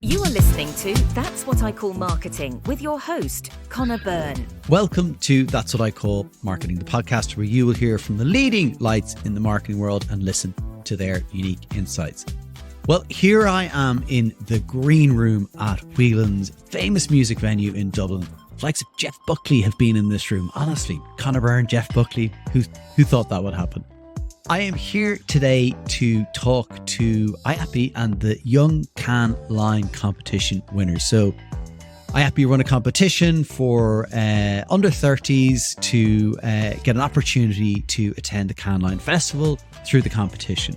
You are listening to That's What I Call Marketing with your host, Conor Byrne. Welcome to That's What I Call Marketing, the podcast where you will hear from the leading lights in the marketing world and listen to their unique insights. Well, here I am in the green room at Whelans, famous music venue in Dublin. The likes of Jeff Buckley have been in this room. Honestly, Conor Byrne, Jeff Buckley, who thought that would happen? I am here today to talk to IAPI and the Young Cannes Line competition winners. So IAPI run a competition for under 30s to get an opportunity to attend the Cannes Line Festival through the competition.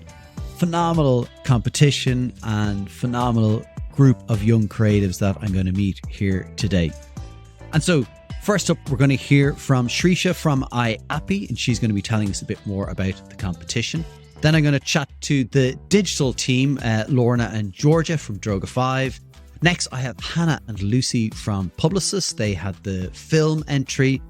Phenomenal competition and phenomenal group of young creatives that I'm going to meet here today. And so first up, we're going to hear from Shreesha from IAPI, and she's going to be telling us a bit more about the competition. Then I'm going to chat to the digital team, Lorna and Georgia from Droga5. Next, I have Hannah and Lucy from Publicis. They had the film entry.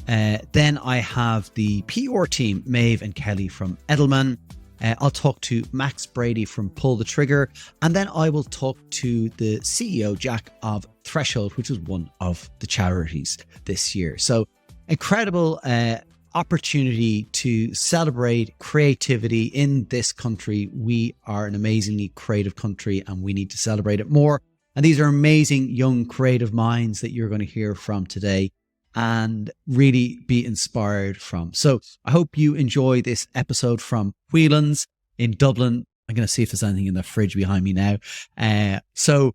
Then I have the PR team, Meabh and Kelly from Edelman. I'll talk to Max Brady from Pull the Trigger, and then I will talk to the CEO, Jack, of Threshold, which was one of the charities this year. So incredible opportunity to celebrate creativity in this country. We are an amazingly creative country and we need to celebrate it more. And these are amazing young creative minds that you're going to hear from today and really be inspired from. So I hope you enjoy this episode from Whelans in Dublin. I'm going to see if there's anything in the fridge behind me now. So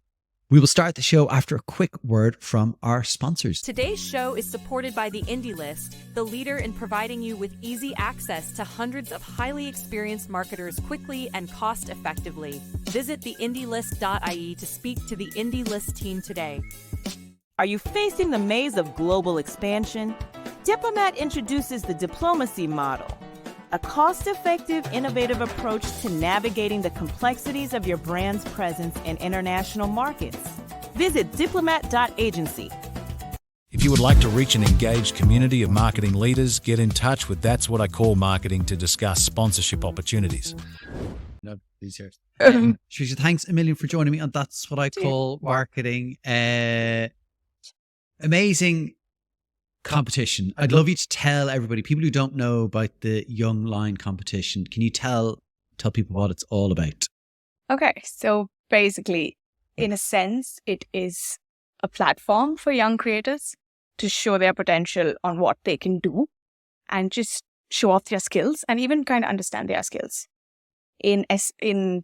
we will start the show after a quick word from our sponsors. Today's show is supported by the Indie List, the leader in providing you with easy access to hundreds of highly experienced marketers quickly and cost effectively. Visit theindielist.ie to speak to the Indie List team today. Are you facing the maze of global expansion? Diplomat introduces the diplomacy model, a cost-effective, innovative approach to navigating the complexities of your brand's presence in international markets. Visit diplomat.agency. If you would like to reach an engaged community of marketing leaders, get in touch with That's What I Call Marketing to discuss sponsorship opportunities. No, these here. Shreesha, thanks a million for joining me on That's What I Call Marketing. Amazing competition. I'd love you to tell everybody, people who don't know about the Young Line competition, can you tell people what it's all about? Okay, so basically, in a sense, it is a platform for young creators to show their potential on what they can do and just show off their skills and even kind of understand their skills. In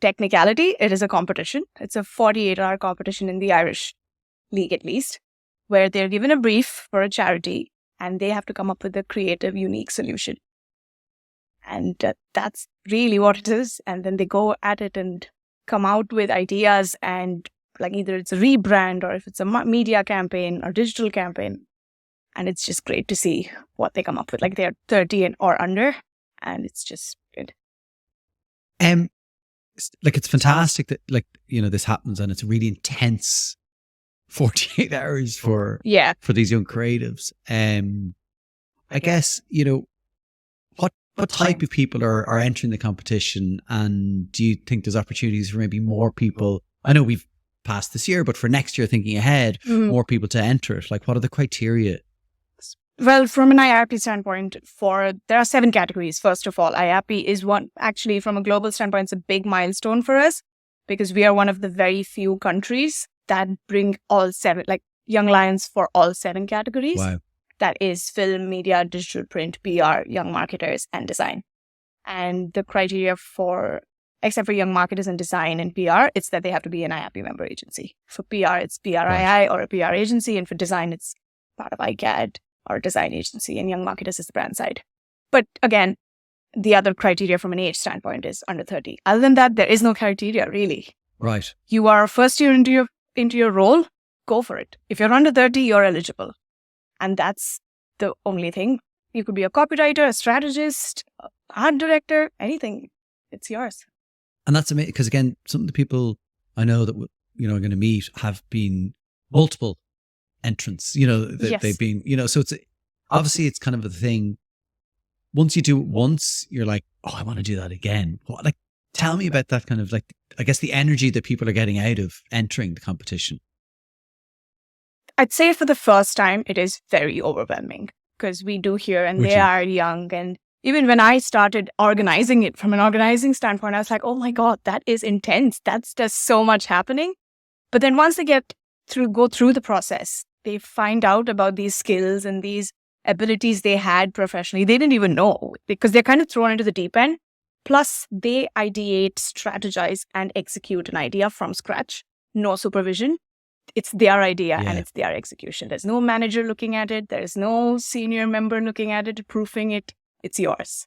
technicality, it is a competition. It's a 48-hour competition in the Irish League, at least, where they're given a brief for a charity and they have to come up with a creative, unique solution. And that's really what it is. And then they go at it and come out with ideas, and like either it's a rebrand or if it's a media campaign or digital campaign. And it's just great to see what they come up with. Like they're 30 or under, and it's just good. It's fantastic that this happens, and it's a really intense 48 hours for these young creatives. I guess, what type of people are entering the competition, and do you think there's opportunities for maybe more people? I know we've passed this year, but for next year, thinking ahead, more people to enter it. Like, what are the criteria? Well, from an IAPI standpoint, there are 7 categories. First of all, IAPI is one, actually from a global standpoint, it's a big milestone for us because we are one of the very few countries that bring all 7, like Young Lions for all 7 categories. Wow. That is film, media, digital print, PR, young marketers, and design. And the criteria except for young marketers and design and PR, it's that they have to be an IAPI member agency. For PR, it's PRII or a PR agency. And for design, it's part of ICAD or a design agency. And young marketers is the brand side. But again, the other criteria from an age standpoint is under 30. Other than that, there is no criteria, really. Right. You are first year into your role, go for it. If you're under 30, you're eligible. And that's the only thing. You could be a copywriter, a strategist, a art director, anything. It's yours. And that's amazing because, again, some of the people I know that are going to meet have been multiple entrants. They've been, so it's obviously it's kind of a thing. Once you do it once, you're like, oh, I want to do that again. tell me about that kind of like, I guess, the energy that people are getting out of entering the competition. I'd say for the first time, it is very overwhelming because we do hear and they are young. And even when I started organizing it from an organizing standpoint, I was like, oh my God, that is intense. That's just so much happening. But then once they go through the process, they find out about these skills and these abilities they had professionally. They didn't even know because they're kind of thrown into the deep end. Plus, they ideate, strategize, and execute an idea from scratch. No supervision. It's their idea and it's their execution. There's no manager looking at it. There's no senior member looking at it, proofing it. It's yours.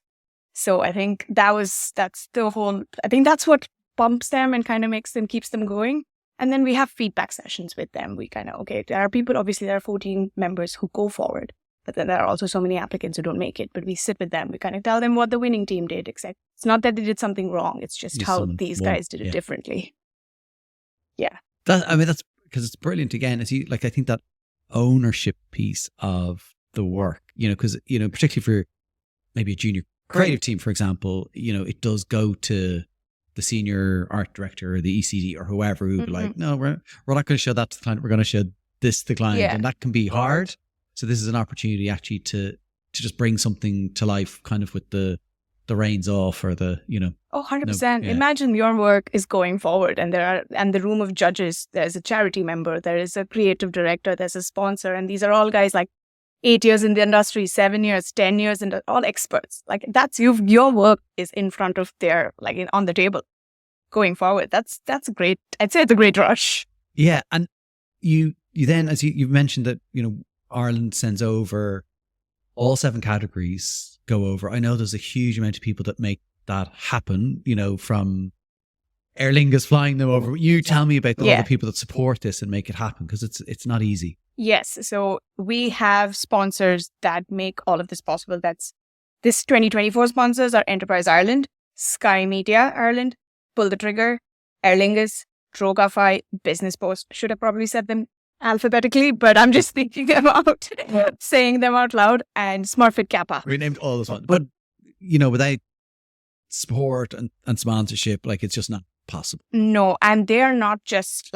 So I think that's what pumps them and kind of keeps them going. And then we have feedback sessions with them. We kind of, there are 14 members who go forward, but then there are also so many applicants who don't make it. But we sit with them. We kind of tell them what the winning team did, except it's not that they did something wrong. It's just how these guys did it differently. Yeah. That's because it's brilliant again. I think that ownership piece of the work, because, particularly for maybe a junior creative team, for example, it does go to the senior art director or the ECD or whoever who be like, no, we're not going to show that to the client. We're going to show this to the client. Yeah. And that can be hard. So this is an opportunity actually to just bring something to life kind of with the reins off or the, 100%. Imagine your work is going forward and the room of judges, there's a charity member, there is a creative director, there's a sponsor. And these are all guys like 8 years in the industry, 7 years, 10 years, and all experts. Like that's your work is in front of on the table going forward. That's great. I'd say it's a great rush. Yeah. And you then, as you've mentioned that, Ireland sends over all 7 categories go over. I know there's a huge amount of people that make that happen, from Aer Lingus flying them over. You tell me about all the people that support this and make it happen, because it's not easy. Yes. So we have sponsors that make all of this possible. This 2024 sponsors are Enterprise Ireland, Sky Media Ireland, Pull the Trigger, Aer Lingus, Drogafy, Business Post. Should have probably said them alphabetically, but I'm just thinking about saying them out loud, and SmartFit Kappa. We named all those ones. But, without support and sponsorship, it's just not possible. No, and they're not just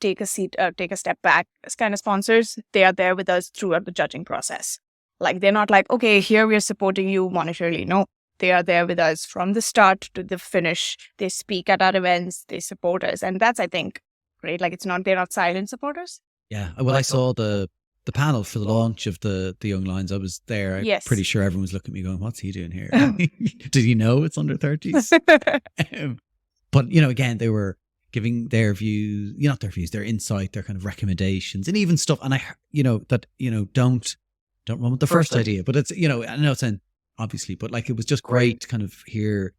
take a step back as kind of sponsors. They are there with us throughout the judging process. They're not okay, here we're supporting you monetarily. No, they are there with us from the start to the finish. They speak at our events, they support us. And that's, I think, great. They're not silent supporters. Yeah. Well, I saw the panel for the launch of the Young Lions. I was there. I'm pretty sure everyone was looking at me going, what's he doing here? Did he know it's under 30s? But, again, they were giving their views, not their views, their insight, their kind of recommendations, and even stuff. And don't run with the first idea. But it's, I know it's obviously, but it was just great to kind of hear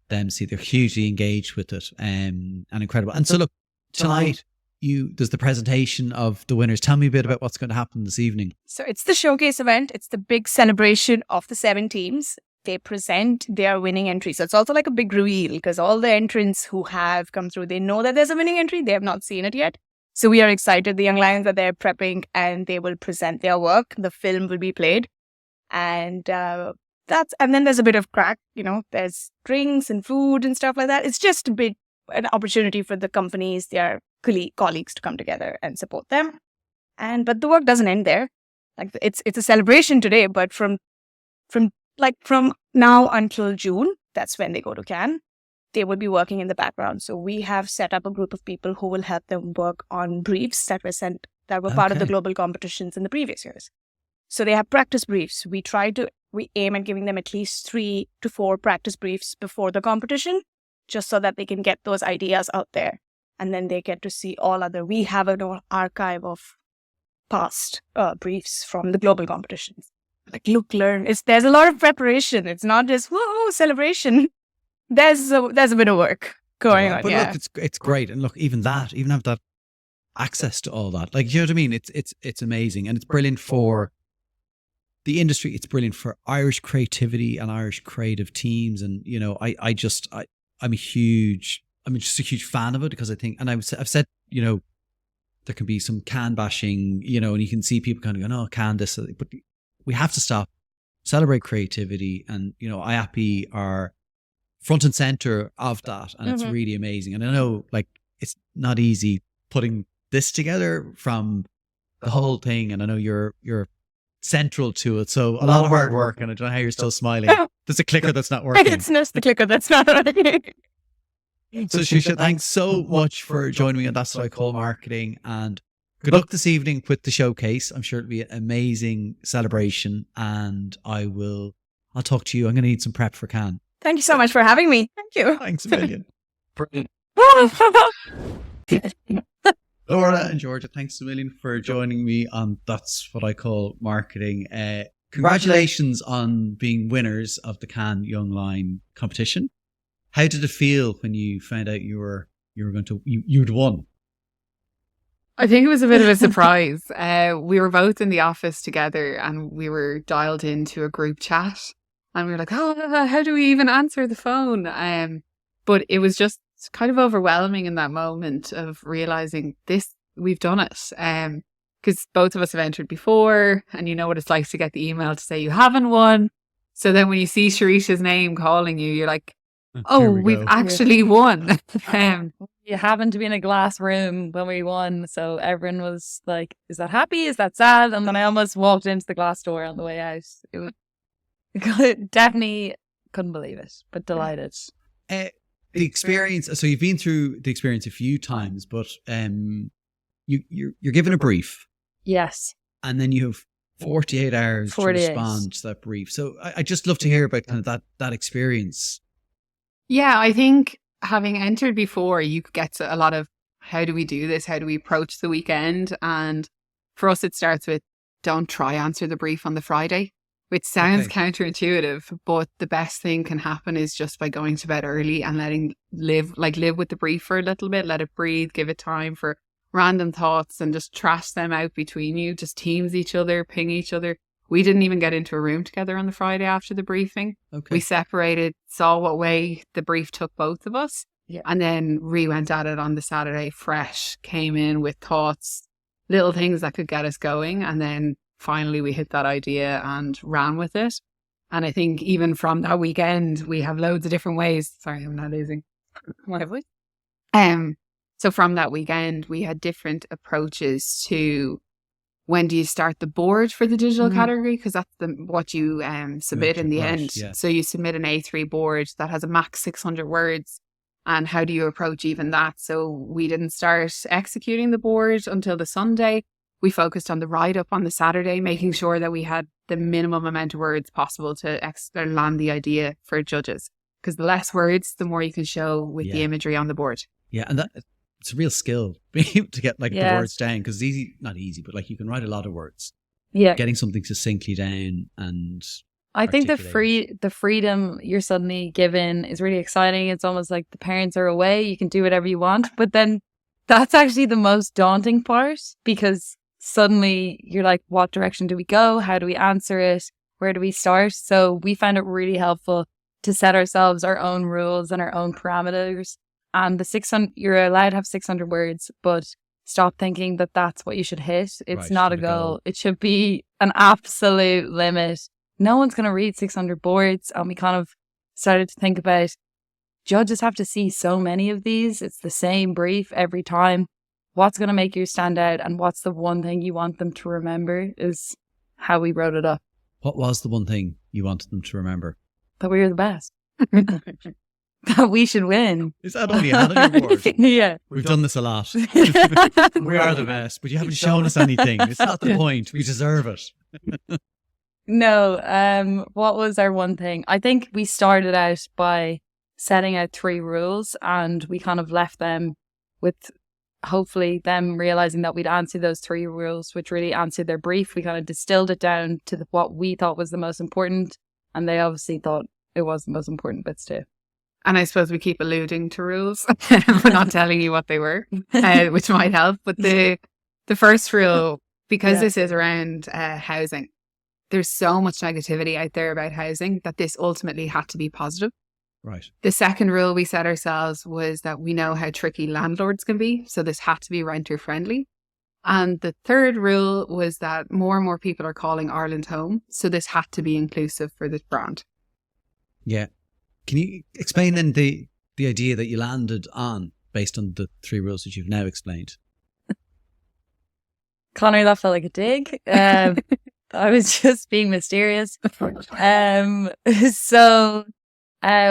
them see they're hugely engaged with it and incredible. And so look, tonight, there's the presentation of the winners. Tell me a bit about what's going to happen this evening. So it's the showcase event. It's the big celebration of the 7 teams. They present their winning entry. So it's also like a big reveal because all the entrants who have come through, they know that there's a winning entry. They have not seen it yet. So we are excited. The Young Lions are there prepping and they will present their work. The film will be played. And and then there's a bit of crack, there's drinks and food and stuff like that. It's just an opportunity for the companies, their colleagues to come together and support them. But the work doesn't end there. It's a celebration today, but from now until June, that's when they go to Cannes, they will be working in the background. So we have set up a group of people who will help them work on briefs that were part of the global competitions in the previous years. So they have practice briefs. We aim at giving them at least 3 to 4 practice briefs before the competition, just so that they can get those ideas out there. And then they get to see we have an archive of past briefs from the global competitions. Learn. There's a lot of preparation. It's not just, whoa, celebration. There's a bit of work going on. But look, it's great. And look, even have that access to all that. You know what I mean? It's amazing. And it's brilliant for the industry. It's brilliant for Irish creativity and Irish creative teams. And, I'm just a huge fan of it because I think, and I've said, there can be some Cannes bashing, and you can see people kind of going, oh, Cannes this, but we have to stop, celebrate creativity. And, IAPI are front and center of that, and it's really amazing. And I know, like, it's not easy putting this together from the whole thing, and I know you're central to it, so a lot of hard work, and I don't know how you're still smiling. There's a clicker that's not working. It's just the clicker that's not working. So Shreesha, thanks so much for joining me on That's What I Call Marketing, and good luck this evening with the showcase. I'm sure it'll be an amazing celebration, and I'll talk to you. I'm going to need some prep for Cannes. Thank you so much for having me. Thank you. Thanks a million. Lorna and Georgia, thanks a million for joining me on That's What I Call Marketing. Congratulations on being winners of the Cannes Young Lion competition. How did it feel when you found out you'd won? I think it was a bit of a surprise. We were both in the office together and we were dialed into a group chat and we were like, oh, how do we even answer the phone? But it was just kind of overwhelming in that moment of realizing we've done it. Because both of us have entered before and you know what it's like to get the email to say you haven't won. So then when you see Shreesha's name calling you, you're like, oh, we've actually won. You happened to be in a glass room when we won, so everyone was like, is that happy? Is that sad? And then I almost walked into the glass door on the way out. It was definitely couldn't believe it, but delighted. The experience, so you've been through the experience a few times, but you're given a brief. Yes. And then you have 48 hours to respond to that brief. So I'd just love to hear about kind of that experience. Yeah, I think having entered before, you get a lot of, how do we do this? How do we approach the weekend? And for us, it starts with, don't try answer the brief on the Friday, which sounds counterintuitive, but the best thing can happen is just by going to bed early and live with the brief for a little bit, let it breathe, give it time for random thoughts and just trash them out between you, just teams each other, ping each other. We didn't even get into a room together on the Friday after the briefing. We separated, saw what way the brief took both of us, and then went at it on the Saturday fresh, came in with thoughts, little things that could get us going. And then finally we hit that idea and ran with it. And I think even from that weekend, we have loads of different ways. Sorry, I'm not losing my voice. So from that weekend, we had different approaches to when do you start the board for the digital category? Because that's what you submit in the end. Yeah. So you submit an A3 board that has a max 600 words. And how do you approach even that? So we didn't start executing the board until the Sunday. We focused on the write-up on the Saturday, making sure that we had the minimum amount of words possible to land the idea for judges. Because the less words, the more you can show with the imagery on the board. Yeah, and it's a real skill being able to get the words down, because it's not easy, but you can write a lot of words. Yeah. Getting something succinctly down and I think the freedom you're suddenly given is really exciting. It's almost like the parents are away, you can do whatever you want, but then that's actually the most daunting part, because suddenly you're like, what direction do we go? How do we answer it? Where do we start? So we found it really helpful to set ourselves our own rules and our own parameters. And the 600, you're allowed to have 600 words, but stop thinking that that's what you should hit. It's not a goal. It should be an absolute limit. No one's going to read 600 boards. And we kind of started to think about, judges have to see so many of these. It's the same brief every time. What's going to make you stand out? And what's the one thing you want them to remember is how we wrote it up. What was the one thing you wanted them to remember? That we were the best. That we should win. Is that only a Hannah award? Yeah. We've done this a lot. We are the best, but you haven't shown us anything. It's not the point. We deserve it. No. What was our one thing? I think we started out by setting out 3 rules, and we kind of left them with hopefully them realizing that we'd answer those 3 rules, which really answered their brief. We kind of distilled it down to what we thought was the most important, and they obviously thought it was the most important bits too. And I suppose we keep alluding to rules. We're not telling you what they were, which might help. But the first rule, because this is around housing, there's so much negativity out there about housing that this ultimately had to be positive. Right. The second rule we set ourselves was that we know how tricky landlords can be. So this had to be renter friendly. And the third rule was that more and more people are calling Ireland home. So this had to be inclusive for this brand. Yeah. Can you explain then the idea that you landed on based on the 3 rules that you've now explained? Connor, that felt like a dig. I was just being mysterious. So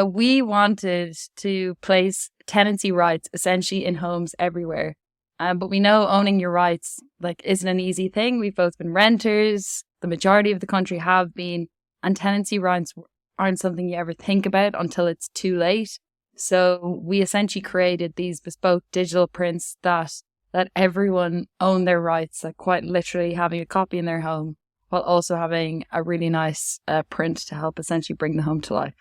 we wanted to place tenancy rights essentially in homes everywhere. But we know owning your rights isn't an easy thing. We've both been renters. The majority of the country have been. And tenancy rights aren't something you ever think about until it's too late. So we essentially created these bespoke digital prints that let everyone own their rights, quite literally having a copy in their home, while also having a really nice print to help essentially bring the home to life.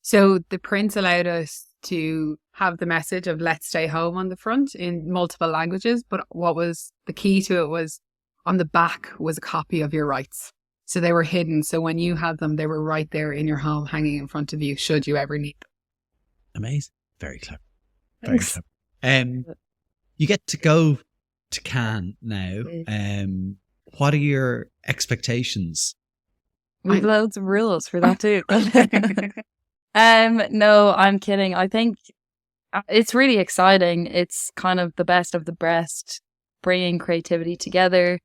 So the prints allowed us to have the message of let's stay home on the front in multiple languages. But what was the key to it was on the back was a copy of your rights. So they were hidden. So when you had them, they were right there in your home, hanging in front of you, should you ever need them. Amazing. Very clever. Very clever. You get to go to Cannes now. What are your expectations? We've loads of rules for that too. No, I'm kidding. I think it's really exciting. It's kind of the best of the best, bringing creativity together.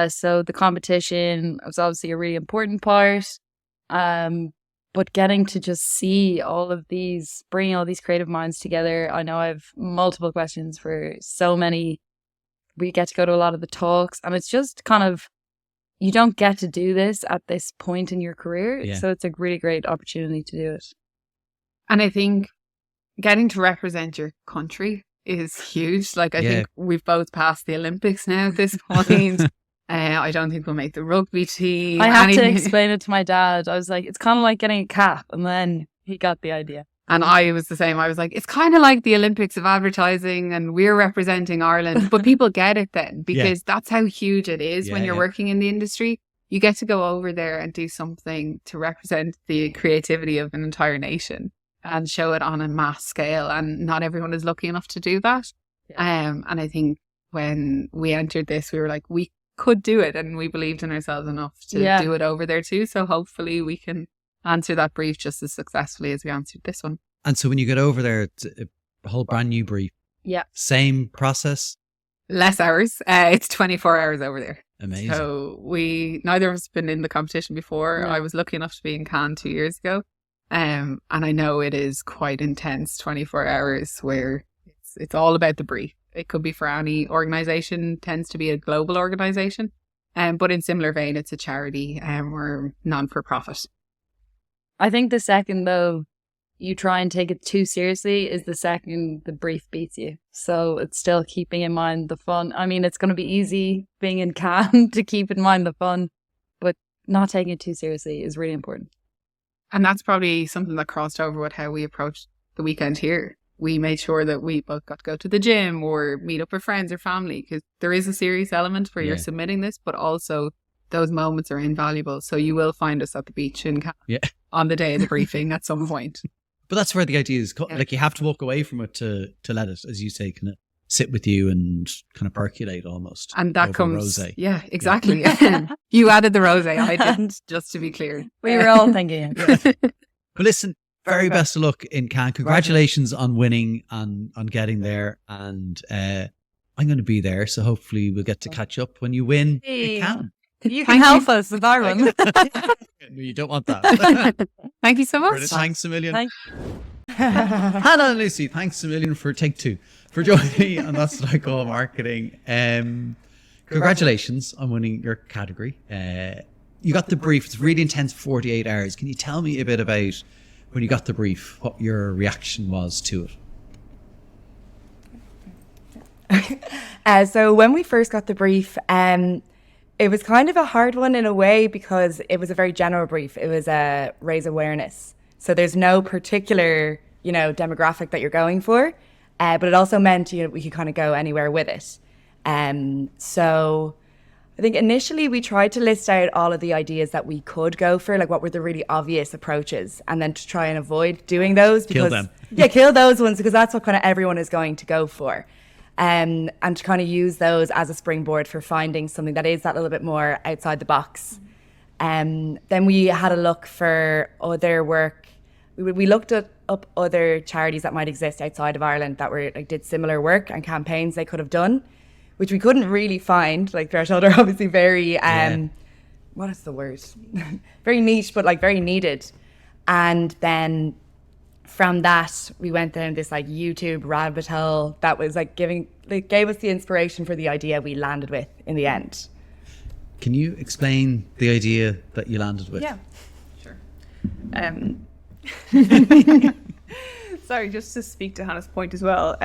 So the competition was obviously a really important part. But getting to just see bringing all these creative minds together. I know I have multiple questions for so many. We get to go to a lot of the talks, and it's just kind of, you don't get to do this at this point in your career. Yeah. So it's a really great opportunity to do it. And I think getting to represent your country is huge. I think we've both passed the Olympics now at this point. I don't think we'll make the rugby team. I had to explain it to my dad. I was like, it's kind of like getting a cap. And then he got the idea. And I was the same. I was like, it's kind of like the Olympics of advertising and we're representing Ireland. But people get it then because that's how huge it is when you're working in the industry. You get to go over there and do something to represent the creativity of an entire nation and show it on a mass scale. And not everyone is lucky enough to do that. And I think when we entered this, we were like, we could do it, and we believed in ourselves enough to do it over there too. So hopefully we can answer that brief just as successfully as we answered this one. And so when you get over there, it's a whole brand new brief. Yeah. Same process? Less hours. It's 24 hours over there. Amazing. So neither of us have been in the competition before. I was lucky enough to be in Cannes 2 years ago. And I know it is quite intense, 24 hours where it's all about the brief. It could be for any organisation, tends to be a global organisation. But in similar vein, it's a charity or non-for-profit. I think the second, though, you try and take it too seriously is the second the brief beats you. So it's still keeping in mind the fun. I mean, it's going to be easy being in Cannes to keep in mind the fun, but not taking it too seriously is really important. And that's probably something that crossed over with how we approached the weekend here. We made sure that we both got to go to the gym or meet up with friends or family, because there is a serious element where you're submitting this, but also those moments are invaluable. So you will find us at the beach in Cannes on the day of the briefing at some point. But that's where the idea is. You have to walk away from it to let it, as you say, kind of sit with you and kind of percolate almost. And that comes, rosé. Yeah, exactly. You added the rosé. I didn't, just to be clear. We were all thinking it. But listen, very best of luck in Cannes. Congratulations on winning and on getting there. And I'm going to be there, so hopefully we'll get to catch up when you win in Cannes. You can help us with our one. No, you don't want that. Thank you so much. Brilliant. Thanks a million. Hannah and Lucy, thanks a million for take two for joining me on That's What I Call Marketing. Congratulations on winning your category. You got the brief. It's really intense, 48 hours. Can you tell me a bit about when you got the brief, what your reaction was to it? So when we first got the brief, it was kind of a hard one in a way because it was a very general brief. It was raise awareness. So there's no particular, demographic that you're going for, but it also meant, we could kind of go anywhere with it. So I think initially we tried to list out all of the ideas that we could go for, like what were the really obvious approaches, and then to try and avoid doing those. Because, kill them. Yeah, kill those ones because that's what kind of everyone is going to go for. And to kind of use those as a springboard for finding something that is that little bit more outside the box. Then we had a look for other work we looked up other charities that might exist outside of Ireland that were like did similar work and campaigns they could have done, which we couldn't really find. Like Threshold are obviously very what is the word? Very niche, but like very needed. And then from that, we went down this like YouTube rabbit hole that was like gave us the inspiration for the idea we landed with in the end. Can you explain the idea that you landed with? Yeah, sure. Sorry, just to speak to Hannah's point as well.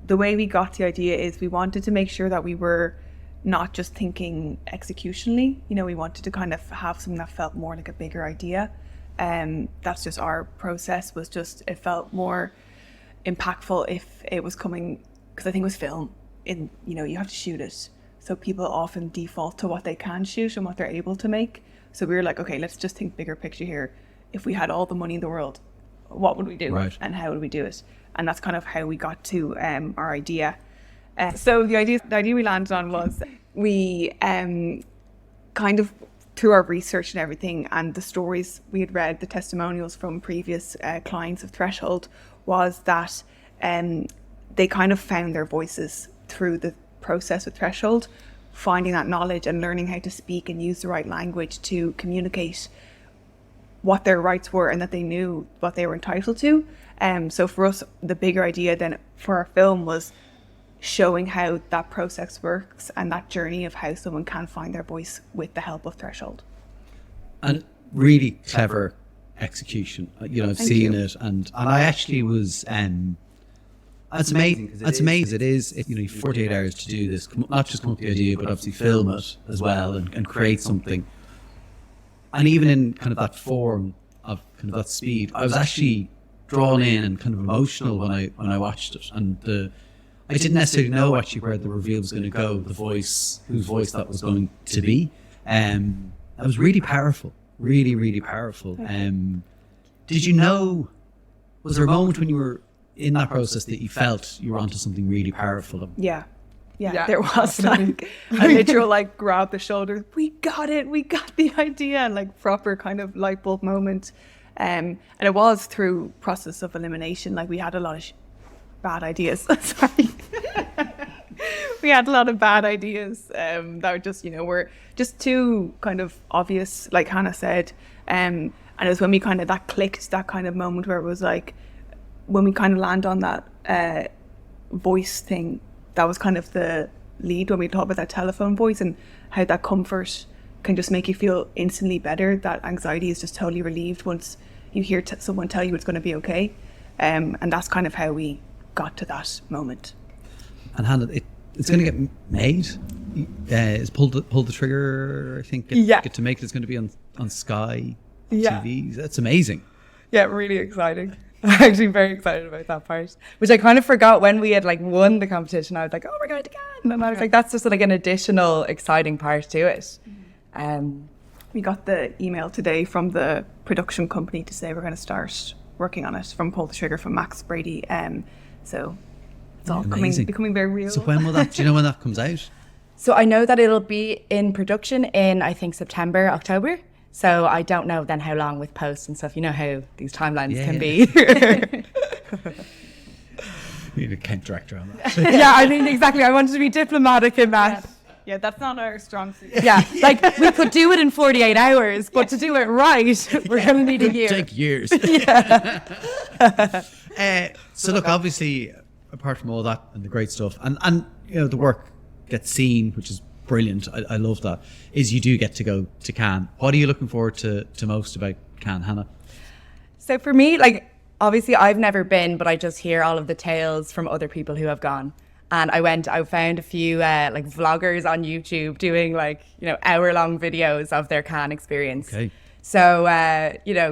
The way we got the idea is we wanted to make sure that we were not just thinking executionally. You know, we wanted to kind of have something that felt more like a bigger idea. That's just our process. It felt more impactful if it was coming, because I think it was film. You have to shoot it. So people often default to what they can shoot and what they're able to make. So we were like, okay, let's just think bigger picture here. If we had all the money in the world, what would we do? Right. And how would we do it? And that's kind of how we got to our idea. So the idea we landed on was we kind of, through our research and everything and the stories we had read, the testimonials from previous clients of Threshold, was that they kind of found their voices through the process with Threshold, finding that knowledge and learning how to speak and use the right language to communicate what their rights were and that they knew what they were entitled to. So for us, the bigger idea then for our film was showing how that process works and that journey of how someone can find their voice with the help of Threshold. And really clever execution. I've seen it, and I actually was. It's amazing. It's amazing. It is. You've 48 hours to do this. Not just come up with the idea, but obviously film it as well and create something. And even in kind of that form of kind of that speed, I was actually drawn in and kind of emotional when I watched it. And I didn't necessarily know actually where the reveal was going to go, the voice, whose voice that was going to be. That was really powerful, really, really powerful. Did you know, was there a moment when you were in that process that you felt you were onto something really powerful? Yeah, there was like a literal like grab the shoulder, we got the idea, and like proper kind of light bulb moment. And it was through process of elimination. Like we had a lot of bad ideas. Sorry. We had a lot of bad ideas that were just, were just too kind of obvious, like Hannah said. And it was when we kind of, that clicked, that kind of moment where it was like, when we kind of land on that voice thing, that was kind of the lead when we talk about that telephone voice and how that comfort can just make you feel instantly better. That anxiety is just totally relieved once you hear someone tell you it's going to be okay. And that's kind of how we got to that moment. And Hannah, it's going to get made. Is pull the trigger, I think, get to make it. It's going to be on Sky TV. That's amazing. Yeah, really exciting. I'm actually very excited about that part, which I kind of forgot when we had like won the competition. I was like, oh, we're going to Cannes. And I was like, that's just like an additional exciting part to it. We got the email today from the production company to say we're going to start working on it, from Pull the Trigger, from Max Brady. So it's all becoming very real. So when will that, do you know when that comes out? So I know that it'll be in production in, I think, September, October. So I don't know then how long with post and stuff. You know how these timelines can be. We need a camp director on that. Yeah, I mean, exactly. I wanted to be diplomatic in that. Yeah, that's not our strong suit. Yeah, like we could do it in 48 hours, but to do it right, we're going to need a year. Take years. So look, obviously, apart from all that and the great stuff, and the work gets seen, which is brilliant. I love that. Is you do get to go to Cannes. What are you looking forward to most about Cannes, Hannah? So for me, like obviously I've never been, but I just hear all of the tales from other people who have gone. And I found a few like vloggers on YouTube doing like, hour-long videos of their Cannes experience. Okay. So,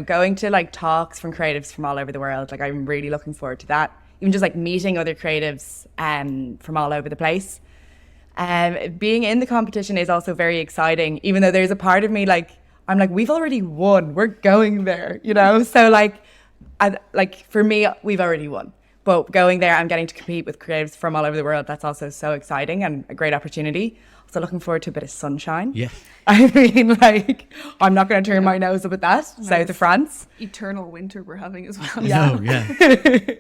going to like talks from creatives from all over the world, like I'm really looking forward to that. Even just like meeting other creatives from all over the place. Being in the competition is also very exciting, even though there's a part of me I'm like, we've already won. We're going there, So for me, we've already won. But going there and getting to compete with creatives from all over the world, that's also so exciting and a great opportunity. So looking forward to a bit of sunshine. Yeah. I mean, like, I'm not going to turn my nose up at that. South of France. Eternal winter we're having as well. Yeah. No, yeah.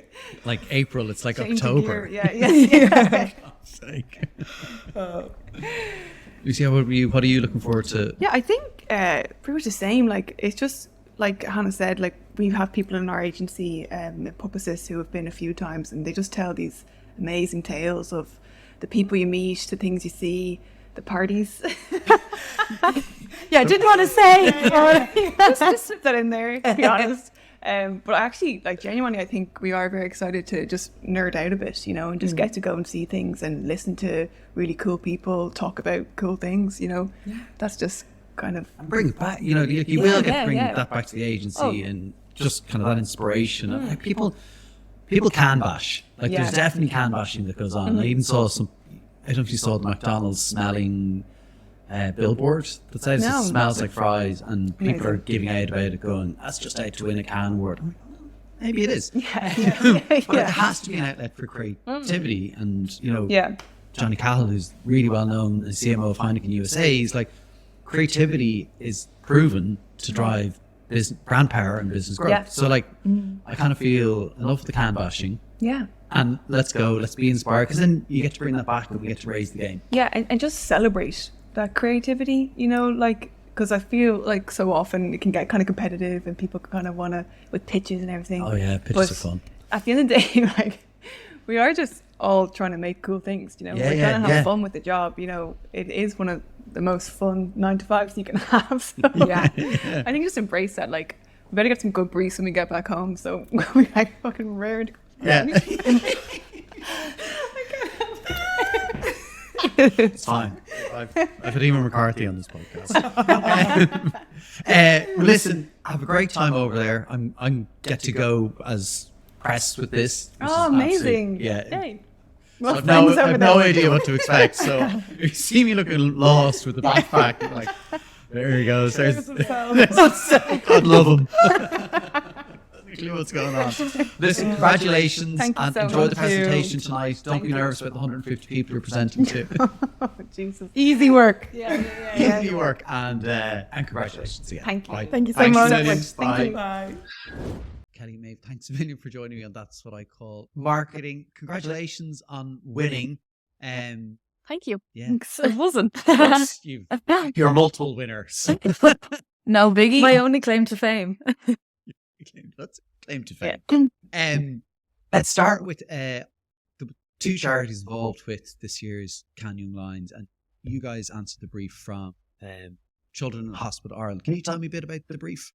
Like April, it's like Change October. Yeah. For God's sake. Lucy, what are you looking forward to? Yeah, I think pretty much the same. Like, it's just like Hannah said, like, we have people in our agency, Publicis, who have been a few times, and they just tell these amazing tales of the people you meet, the things you see, the parties. Yeah, I didn't want to say. just slip that in there, to be honest. But actually, like, genuinely, I think we are very excited to just nerd out a bit, you know, and just get to go and see things and listen to really cool people talk about cool things, you know. Yeah. That's just kind of... And bring it back, you know, you will get to bring that back to the agency and just kind of that inspiration. Of, like, people can bash. Like, there's definitely can bashing that goes on. I even saw some... I don't know if you saw the McDonald's smelling billboard that says it smells like fries, and people are giving out about it going, that's just out to win a can award. I'm like, well, maybe it is. But it has to be an outlet for creativity. And, you know, Johnny Cahill, who's really well known as CMO of Heineken USA, he's like, creativity is proven to drive business, brand power and business growth. Yeah. So, like, I kind of feel enough of the can bashing. Yeah. And let's be inspired, because then you get to bring that back and we get to raise the game. Yeah, and just celebrate that creativity, you know, like, because I feel like so often it can get kind of competitive and people kind of want to, with pitches and everything. Oh yeah, pitches are fun. At the end of the day, like, we are just all trying to make cool things, you know. We're trying to have fun with the job, you know. It is one of the most fun 9-to-5s you can have. So I think just embrace that. Like, we better get some good briefs when we get back home, so we like fucking rared. Yeah. It's fine. I've had Eamon McCarthy on this podcast. Listen, have a great time over there. I'm get to go as press with this. Oh, amazing! Yeah. Hey. So I've no idea what to expect. So if you see me looking lost with the backpack, you're like, there he goes. I'd love him. Clue what's going on. Listen, congratulations and enjoy the presentation tonight. Don't be nervous about the 150 people you're presenting to. Oh, Jesus. Easy work. Easy work, and congratulations again. Thank you. Bye. Thank you so much. Thank you. Bye. Kelly, Meabh, thanks a million for joining me on That's What I Call Marketing. Congratulations on winning. Thank you. Yeah. Thanks. It wasn't. You're multiple winners. No biggie. My only claim to fame. That's claim to fame. Yeah. Let's start with the two charities involved with this year's Cannes Young Lions, and you guys answered the brief from Children in Hospital Ireland. Can you tell me a bit about the brief?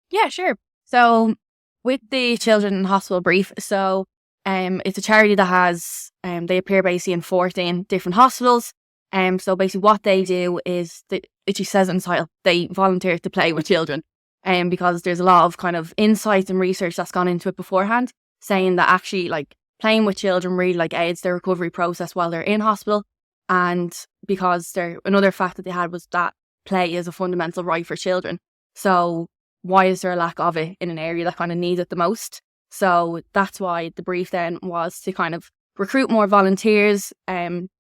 Yeah, sure. So with the Children in Hospital brief, so it's a charity that has they appear basically in 14 different hospitals. So basically what they do is it just says in the title, they volunteer to play with children. Because there's a lot of kind of insights and research that's gone into it beforehand, saying that actually, like, playing with children really, like, aids their recovery process while they're in hospital. And because another fact that they had was that play is a fundamental right for children. So why is there a lack of it in an area that kind of needs it the most? So that's why the brief then was to kind of recruit more volunteers,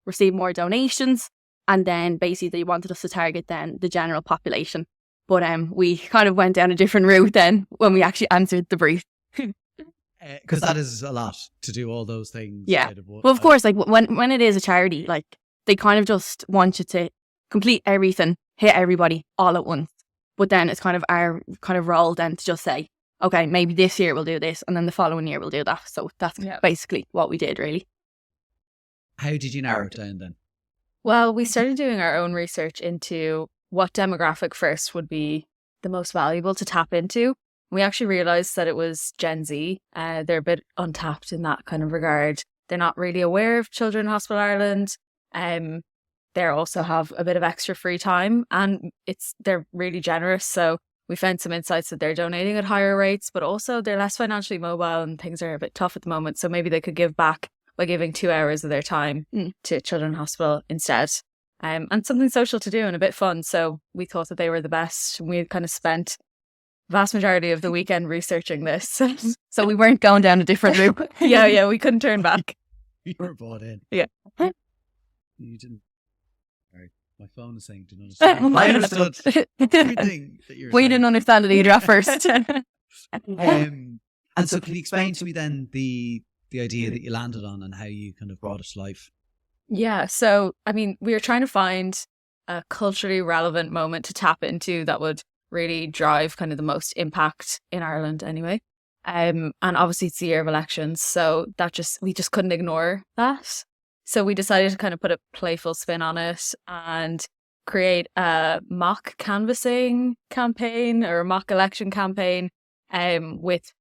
receive more donations, and then basically they wanted us to target then the general population. But we kind of went down a different route then when we actually answered the brief. Because that is a lot to do all those things. Yeah. Well, of course, like when it is a charity, like they kind of just want you to complete everything, hit everybody all at once. But then it's kind of our kind of role then to just say, okay, maybe this year we'll do this, and then the following year we'll do that. So that's basically what we did, really. How did you narrow it down then? Well, we started doing our own research into what demographic first would be the most valuable to tap into. We actually realised that it was Gen Z. They're a bit untapped in that kind of regard. They're not really aware of Children in Hospital Ireland. They also have a bit of extra free time, and they're really generous. So we found some insights that they're donating at higher rates, but also they're less financially mobile and things are a bit tough at the moment. So maybe they could give back by giving 2 hours of their time to Children in Hospital instead. And something social to do and a bit fun. So we thought that they were the best. We had kind of spent vast majority of the weekend researching this. So we weren't going down a different route. Yeah, we couldn't turn back. You were bought in. Yeah. You didn't. Sorry, my phone is saying didn't understand. I understood everything that you're We saying. didn't understand it either at first. And so can you explain to me then the idea that you landed on and how you kind of brought it to life? Yeah. So, I mean, we were trying to find a culturally relevant moment to tap into that would really drive kind of the most impact in Ireland anyway. And obviously it's the year of elections. So we just couldn't ignore that. So we decided to kind of put a playful spin on it and create a mock canvassing campaign or a mock election campaign with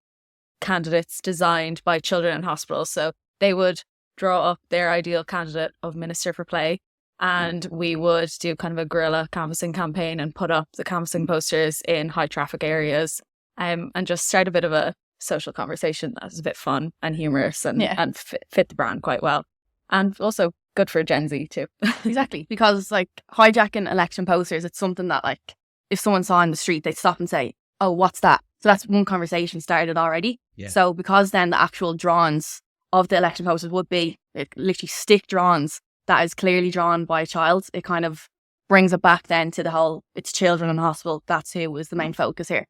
candidates designed by children in hospitals. So they would draw up their ideal candidate of Minister for Play, and we would do kind of a guerrilla canvassing campaign and put up the canvassing posters in high traffic areas and just start a bit of a social conversation that was a bit fun and humorous and fit the brand quite well. And also good for Gen Z too. Exactly. Because like hijacking election posters, it's something that like if someone saw in the street, they'd stop and say, oh, what's that? So that's one conversation started already. Yeah. So because then the actual drawings of the election posters would be literally stick drawings that is clearly drawn by a child, it kind of brings it back then to the whole, it's children in hospital. That's who was the main focus here.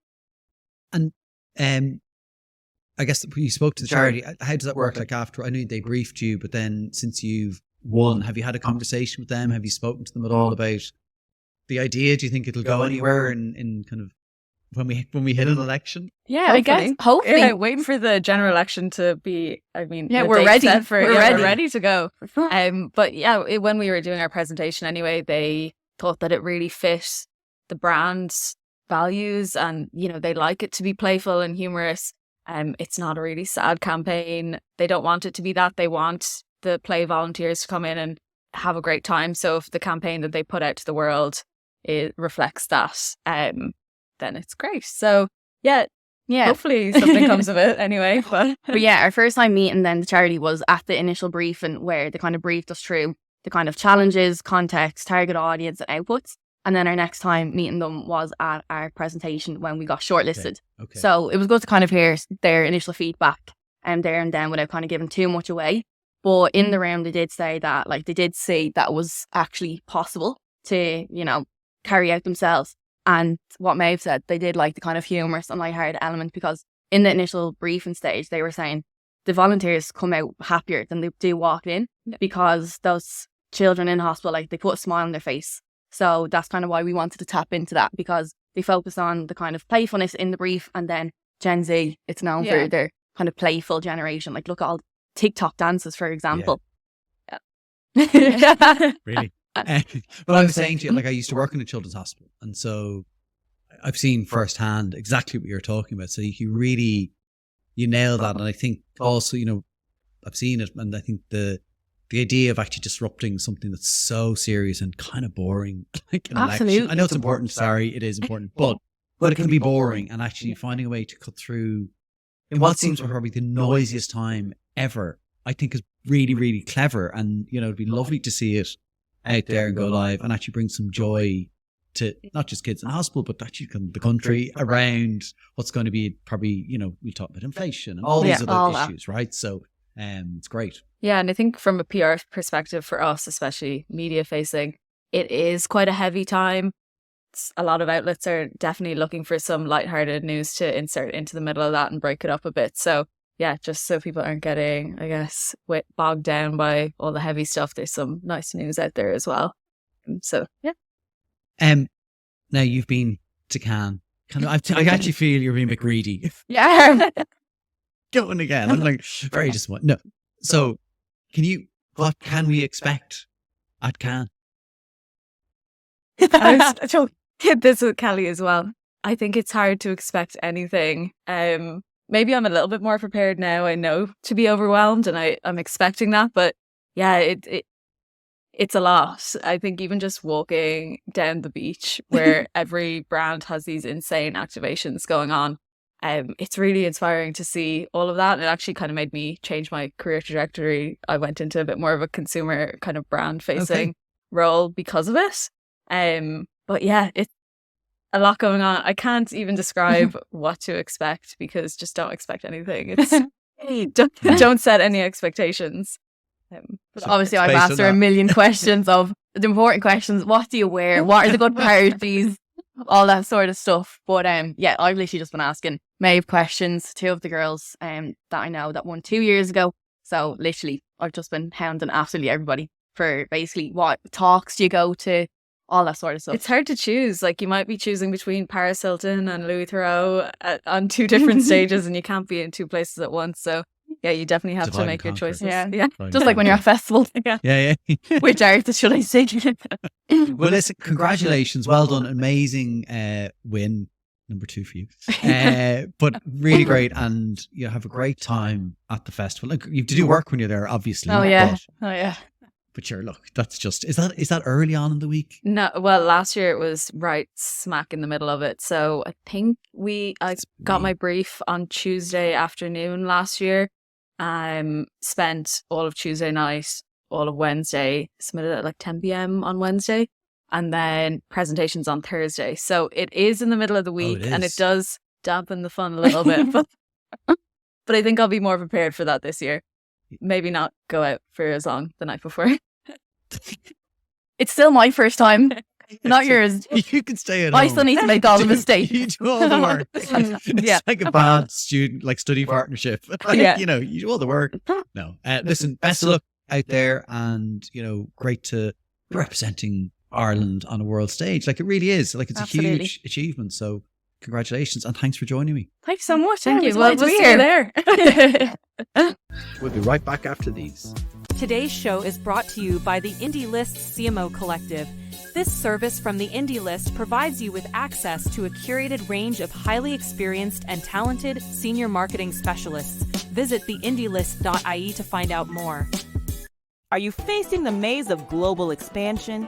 And I guess you spoke to the charity. How does that work? Like after, I knew they briefed you, but then since you've won, have you had a conversation with them? Have you spoken to them at all about the idea? Do you think it'll go anywhere in kind of when we hit an election? Yeah, I guess hopefully. Yeah, waiting for the general election to be. I mean, yeah, the we're date ready. set We're ready. We're ready to go. But yeah, when we were doing our presentation anyway, they thought that it really fit the brand's values, and they like it to be playful and humorous. It's not a really sad campaign. They don't want it to be that. They want the play volunteers to come in and have a great time. So if the campaign that they put out to the world it reflects that, then it's great. So yeah, hopefully something comes of it anyway. But yeah, our first time meeting then the charity was at the initial briefing where they kind of briefed us through the kind of challenges, context, target audience and outputs. And then our next time meeting them was at our presentation when we got shortlisted. Okay. So it was good to kind of hear their initial feedback there and then without kind of giving too much away. But in the round, they did say that, like, they did say that was actually possible to, carry out themselves. And what Meabh said, they did like the kind of humorous and lighthearted element because in the initial briefing stage, they were saying the volunteers come out happier than they do walk in because those children in hospital, like, they put a smile on their face. So that's kind of why we wanted to tap into that because they focus on the kind of playfulness in the brief, and then Gen Z, it's known for their kind of playful generation. Like, look at all TikTok dances, for example. Yeah. Really? But I was saying to you, like, I used to work in a children's hospital, and so I've seen firsthand exactly what you're talking about. So you nail that, and I think also, I've seen it, and I think the idea of actually disrupting something that's so serious and kind of boring, like an election. I know it's important. Sorry, it is important, but it can be boring, and actually finding a way to cut through in what seems probably the noisiest time ever, I think is really, really clever. And, it'd be lovely to see it out there and go live and actually bring some joy to not just kids in hospital, but actually the country around what's going to be probably, we talk about inflation and all these other issues, right? So it's great. Yeah, and I think from a PR perspective for us, especially media facing, it is quite a heavy time. A lot of outlets are definitely looking for some lighthearted news to insert into the middle of that and break it up a bit. So yeah, just so people aren't getting, I guess, bogged down by all the heavy stuff, there's some nice news out there as well. So yeah. Now you've been to Cannes. I actually feel you're being a bit greedy. Yeah. Going again. I'm like very disappointed. No. So what can we expect at Cannes? I hit this with Kelly as well. I think it's hard to expect anything. Maybe I'm a little bit more prepared now. I know to be overwhelmed, and I'm expecting that. But yeah, it's a lot. I think even just walking down the beach where every brand has these insane activations going on, it's really inspiring to see all of that. It actually kind of made me change my career trajectory. I went into a bit more of a consumer kind of brand facing role because of it. But yeah, a lot going on. I can't even describe what to expect because just don't expect anything. It's don't set any expectations. But obviously, I've asked her a million questions of the important questions. What do you wear? What are the good parties? All that sort of stuff. But yeah, I've literally just been asking Meabh questions. Two of the girls that I know that won 2 years ago. So literally, I've just been hounding absolutely everybody for basically what talks do you go to, all that sort of stuff. It's hard to choose. Like, you might be choosing between Paris Hilton and Louis Theroux on two different stages, and you can't be in two places at once. So yeah, you definitely have to make your choices. Yeah. Just like when you're at festival. Yeah. Which artist should I say? Well, listen, congratulations. Well done. Amazing win. Number 2 for you. But really great. And you have a great time at the festival. Like, you have to do work when you're there, obviously. Oh, yeah. But sure, look, that's just, is that early on in the week? No, well, last year it was right smack in the middle of it. So I think I got my brief on Tuesday afternoon last year. Spent all of Tuesday night, all of Wednesday, submitted at like 10 p.m. on Wednesday, and then presentations on Thursday. So it is in the middle of the week, and it does dampen the fun a little bit. But I think I'll be more prepared for that this year. Maybe not go out for as long the night before. It's still my first time, not yours. You can stay at home. I still need to make all the mistakes. You do all the work. It's like a bad student, like study partnership. Like, you know, you do all the work. No, listen, best of luck out there, and you know, great to be representing Ireland on a world stage. Like, it really is. Like, it's a huge achievement. So congratulations, and thanks for joining me. Thanks so much. Thank you. Well, we'll see you there. We'll be right back after these. Today's show is brought to you by the Indie List CMO Collective. This service from the Indie List provides you with access to a curated range of highly experienced and talented senior marketing specialists. Visit theindielist.ie to find out more. Are you facing the maze of global expansion?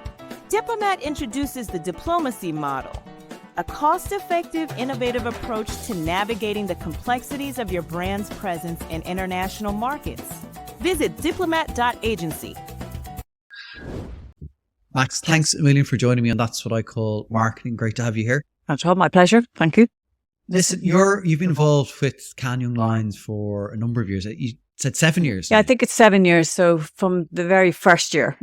Diplomat introduces the diplomacy model, a cost-effective, innovative approach to navigating the complexities of your brand's presence in international markets. Visit diplomat.agency. Max, thanks a million for joining me on That's What I Call Marketing. Great to have you here. That's all, my pleasure. Thank you. Listen, you've been involved with Cannes Young Lions for a number of years. You said 7 years. Yeah, I think it's 7 years. So from the very first year,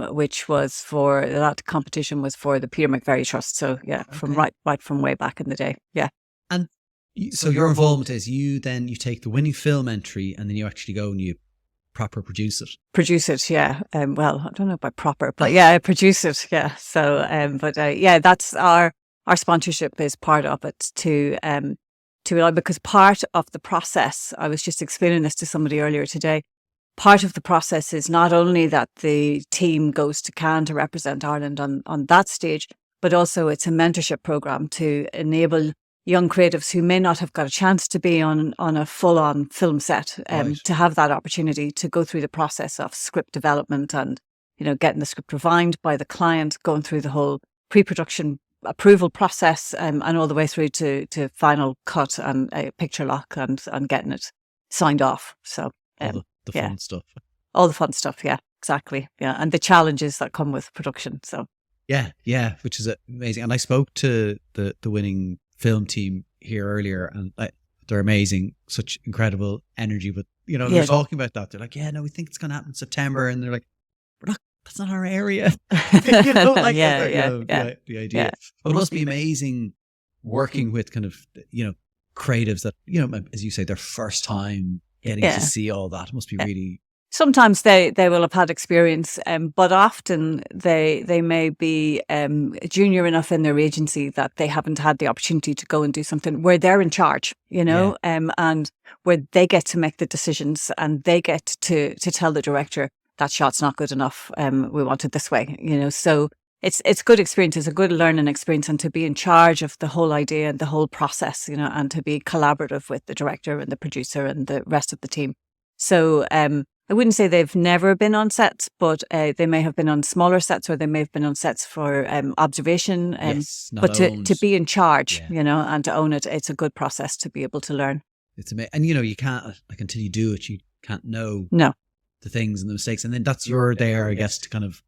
which was for that competition was for the Peter McVerry Trust. So yeah, from right from way back in the day. Yeah. And so your involvement is you take the winning film entry, and then you actually go and you proper produce it. Yeah. Well, I don't know about proper, but yeah, I produce it. Yeah. So, yeah, that's our sponsorship is part of it to because part of the process, I was just explaining this to somebody earlier today. Part of the process is not only that the team goes to Cannes to represent Ireland on that stage, but also it's a mentorship program to enable young creatives who may not have got a chance to be on a full-on film set, to have that opportunity to go through the process of script development and, you know, getting the script refined by the client, going through the whole pre-production approval process, and all the way through to final cut and picture lock and getting it signed off. So all the fun stuff. All the fun stuff, yeah, exactly. Yeah, and the challenges that come with production. So yeah, which is amazing. And I spoke to the winning film team here earlier, and they're amazing, such incredible energy. But you know, they're talking about that. They're like, yeah, no, we think it's going to happen in September, and they're like, that's not our area. You know, like the idea. Yeah. But it must be amazing working with kind of, you know, creatives that, you know, as you say, their first time getting to see all that. It must be really. Sometimes they will have had experience, but often they may be junior enough in their agency that they haven't had the opportunity to go and do something where they're in charge, you know, and where they get to make the decisions and they get to tell the director that shot's not good enough. We want it this way, you know. So it's good experience. It's a good learning experience, and to be in charge of the whole idea and the whole process, you know, and to be collaborative with the director and the producer and the rest of the team. So I wouldn't say they've never been on sets, but they may have been on smaller sets, or they may have been on sets for observation. But to be in charge, you know, and to own it, it's a good process to be able to learn. It's amazing. And, you know, you can't, like, until you do it, you can't know the things and the mistakes. And then you're there, I guess, to kind of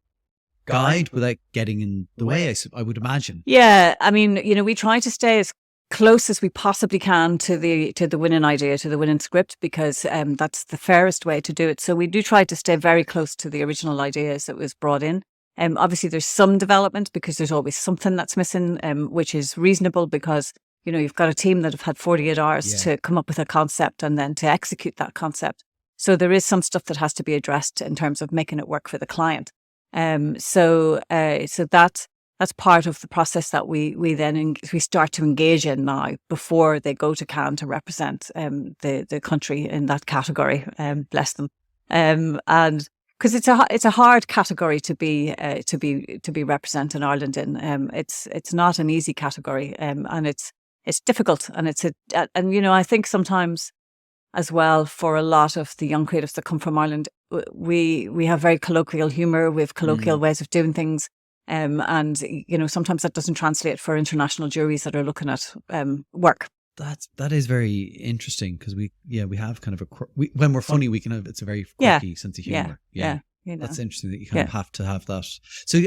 guide without getting in the way, I would imagine. Yeah, I mean, we try to stay as close as we possibly can to the winning idea, to the winning script, because that's the fairest way to do it. So we do try to stay very close to the original ideas that was brought in. Obviously, there's some development because there's always something that's missing, which is reasonable because, you've got a team that have had 48 hours to come up with a concept and then to execute that concept. So there is some stuff that has to be addressed in terms of making it work for the client. So that's part of the process that we then we start to engage in now before they go to Cannes to represent the country in that category. Bless them. And because it's a hard category to be representing Ireland in. It's not an easy category, and it's difficult, and I think sometimes as well for a lot of the young creatives that come from Ireland, we have very colloquial humour, we have colloquial ways of doing things, and sometimes that doesn't translate for international juries that are looking at work. That is very interesting because we have kind of when we're funny we can have it's a very quirky sense of humour. Yeah. That's interesting that you kind of have to have that. So